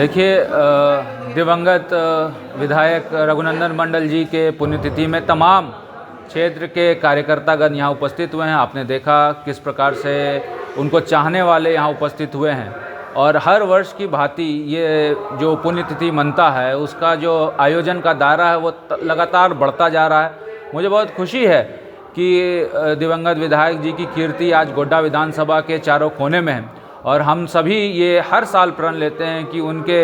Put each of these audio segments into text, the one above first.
देखिए दिवंगत विधायक रघुनंदन मंडल जी के पुण्यतिथि में तमाम क्षेत्र के कार्यकर्तागण यहाँ उपस्थित हुए हैं। आपने देखा किस प्रकार से उनको चाहने वाले यहाँ उपस्थित हुए हैं और हर वर्ष की भांति ये जो पुण्यतिथि मनता है उसका जो आयोजन का दायरा है वो लगातार बढ़ता जा रहा है। मुझे बहुत खुशी है कि दिवंगत विधायक जी की कीर्ति आज गोड्डा विधानसभा के चारों कोने में है और हम सभी ये हर साल प्रण लेते हैं कि उनके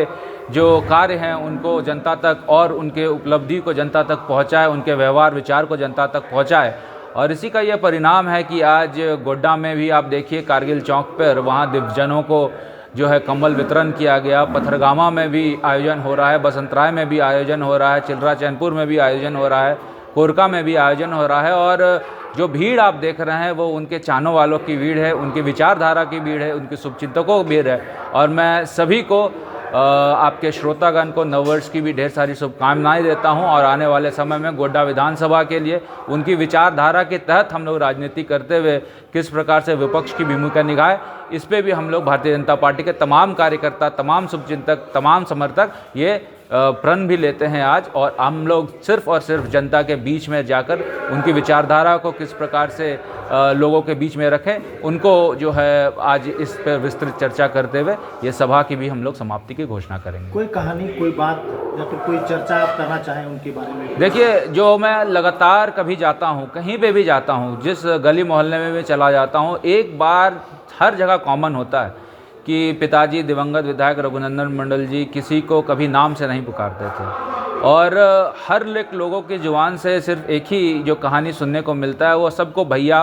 जो कार्य हैं उनको जनता तक और उनके उपलब्धि को जनता तक पहुंचाए, उनके व्यवहार विचार को जनता तक पहुंचाए। और इसी का ये परिणाम है कि आज गोड्डा में भी आप देखिए कारगिल चौक पर वहाँ दिव्यजनों को जो है कंबल वितरण किया गया। पथरगामा में भी आयोजन हो रहा है, बसंतराय में भी आयोजन हो रहा है, चिल्रा चैनपुर में भी आयोजन हो रहा है, कोरका में भी आयोजन हो रहा है। और जो भीड़ आप देख रहे हैं वो उनके चाहने वालों की भीड़ है, उनकी विचारधारा की भीड़ है, उनके शुभचिंतकों की भीड़ है। और मैं सभी को आपके श्रोतागण को नववर्ष की भी ढेर सारी शुभकामनाएं देता हूं और आने वाले समय में गोड्डा विधानसभा के लिए उनकी विचारधारा के तहत हम लोग राजनीति करते हुए किस प्रकार से विपक्ष की भूमिका निभाए, इस पे भी हम लोग भारतीय जनता पार्टी के तमाम कार्यकर्ता, तमाम शुभचिंतक, तमाम समर्थक ये प्रण भी लेते हैं आज। और हम लोग सिर्फ और सिर्फ जनता के बीच में जाकर उनकी विचारधारा को किस प्रकार से लोगों के बीच में रखें, उनको जो है आज इस पर विस्तृत चर्चा करते हुए ये सभा की भी हम लोग समाप्ति की घोषणा करेंगे। कोई कहानी, कोई बात या फिर कोई चर्चा आप करना चाहें उनके बारे में? देखिए, जो मैं लगातार कभी जाता हूँ, कहीं पे भी जाता हूँ, जिस गली मोहल्ले में भी चला जाता हूँ, एक बार हर जगह कॉमन होता है कि पिताजी दिवंगत विधायक रघुनंदन मंडल जी किसी को कभी नाम से नहीं पुकारते थे। और हर लोगों की जुबान से सिर्फ एक ही जो कहानी सुनने को मिलता है वो सबको भैया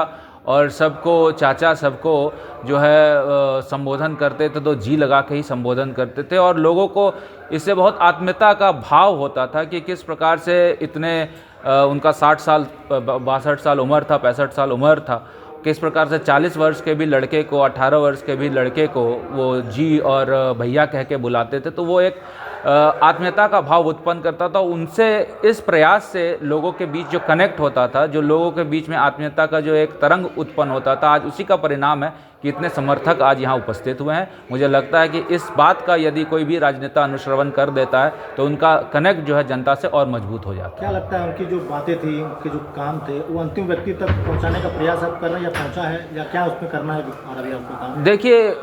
और सबको चाचा, सबको जो है संबोधन करते थे तो जी लगा के ही संबोधन करते थे। और लोगों को इससे बहुत आत्मीयता का भाव होता था कि किस प्रकार से इतने उनका 60 साल 62 साल उम्र था, 65 साल उम्र था, किस प्रकार से 40 वर्ष के भी लड़के को, 18 वर्ष के भी लड़के को वो जी और भैया कह के बुलाते थे। तो वो एक आत्मीयता का भाव उत्पन्न करता था। उनसे इस प्रयास से लोगों के बीच जो कनेक्ट होता था, जो लोगों के बीच में आत्मीयता का जो एक तरंग उत्पन्न होता था, आज उसी का परिणाम है कि इतने समर्थक आज यहाँ उपस्थित हुए हैं। मुझे लगता है कि इस बात का यदि कोई भी राजनेता अनुश्रवण कर देता है तो उनका कनेक्ट जो है जनता से और मजबूत हो जाता है। क्या लगता है उनकी जो बातें थी, उनके जो काम थे, वो अंतिम व्यक्ति तक पहुँचाने का प्रयास आप कर रहे हैं या पहुँचा है, या क्या उसमें करना है और अभी आपको काम? देखिए,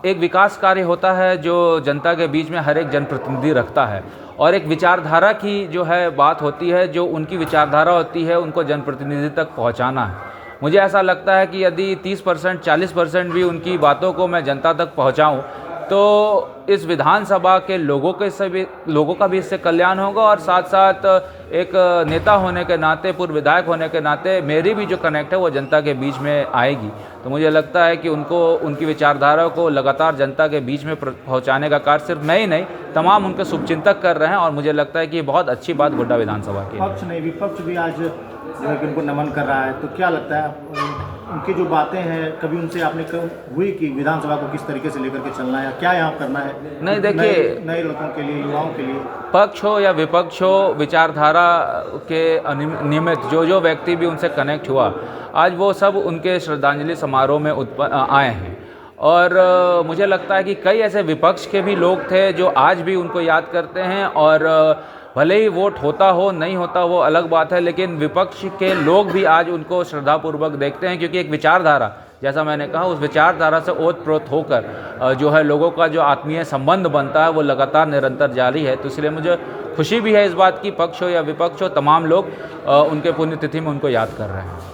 एक विकास कार्य होता है जो जनता के बीच में हर एक जनप्रतिनिधि रखता है और एक विचारधारा की जो है बात होती है, जो उनकी विचारधारा होती है उनको जनप्रतिनिधि तक पहुंचाना है। मुझे ऐसा लगता है कि यदि 30% 40% भी उनकी बातों को मैं जनता तक पहुंचाऊं तो इस विधानसभा के लोगों का भी इससे कल्याण होगा और साथ साथ एक नेता होने के नाते, पूर्व विधायक होने के नाते मेरी भी जो कनेक्ट है वो जनता के बीच में आएगी। तो मुझे लगता है कि उनको उनकी विचारधारा को लगातार जनता के बीच में पहुंचाने का कार्य सिर्फ मैं ही नहीं, तमाम उनके शुभचिंतक कर रहे हैं। और मुझे लगता है कि ये बहुत अच्छी बात गोड्डा विधानसभा की। पक्ष नहीं, विपक्ष भी आज जो है कि उनको नमन कर रहा है, तो क्या लगता है उनकी जो बातें हैं, कभी उनसे आपने हुई कि विधानसभा को किस तरीके से लेकर के चलना है, क्या यहाँ करना है? नहीं, देखिए, नए लोगों के लिए, युवाओं के लिए, पक्ष हो या विपक्ष हो, विचारधारा के नियमित जो व्यक्ति भी उनसे कनेक्ट हुआ, आज वो सब उनके श्रद्धांजलि समारोह में आए हैं। और मुझे लगता है कि कई ऐसे विपक्ष के भी लोग थे जो आज भी उनको याद करते हैं। और भले ही वोट होता हो नहीं होता वो अलग बात है, लेकिन विपक्ष के लोग भी आज उनको श्रद्धापूर्वक देखते हैं, क्योंकि एक विचारधारा, जैसा मैंने कहा, उस विचारधारा से ओतप्रोत होकर जो है लोगों का जो आत्मीय संबंध बनता है वो लगातार निरंतर जारी है। तो इसलिए मुझे खुशी भी है इस बात की, पक्ष हो या विपक्ष हो, तमाम लोग उनके पुण्यतिथि में उनको याद कर रहे हैं।